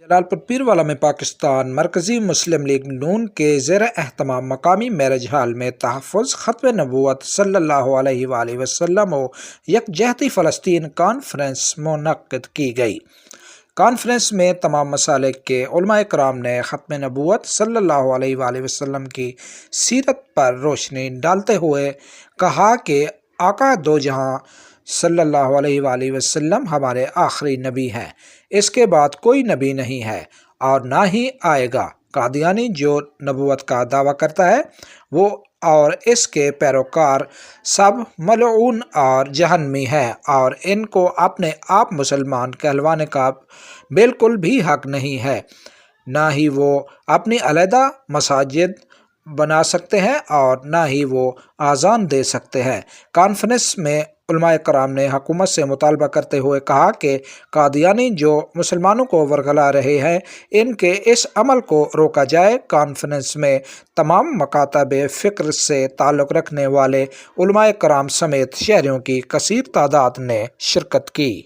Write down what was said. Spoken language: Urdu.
جلال پور پیروالا میں پاکستان مرکزی مسلم لیگ نون کے زیر اہتمام مقامی میرج ہال میں تحفظ ختم نبوت صلی اللہ علیہ وآلہ وسلم و یکجہتی فلسطین کانفرنس منعقد کی گئی۔ کانفرنس میں تمام مسالک کے علماء کرام نے ختم نبوت صلی اللہ علیہ وآلہ وسلم کی سیرت پر روشنی ڈالتے ہوئے کہا کہ آقا دو جہاں صلی اللہ علیہ وآلہ وسلم ہمارے آخری نبی ہیں، اس کے بعد کوئی نبی نہیں ہے اور نہ ہی آئے گا۔ قادیانی جو نبوت کا دعویٰ کرتا ہے وہ اور اس کے پیروکار سب ملعون اور جہنمی ہیں اور ان کو اپنے آپ مسلمان کہلوانے کا بالکل بھی حق نہیں ہے، نہ ہی وہ اپنی علیحدہ مساجد بنا سکتے ہیں اور نہ ہی وہ اذان دے سکتے ہیں۔ کانفرنس میں علماء کرام نے حکومت سے مطالبہ کرتے ہوئے کہا کہ قادیانی جو مسلمانوں کو ورگلا رہے ہیں ان کے اس عمل کو روکا جائے۔ کانفرنس میں تمام مکاتب فکر سے تعلق رکھنے والے علماء کرام سمیت شہریوں کی کثیر تعداد نے شرکت کی۔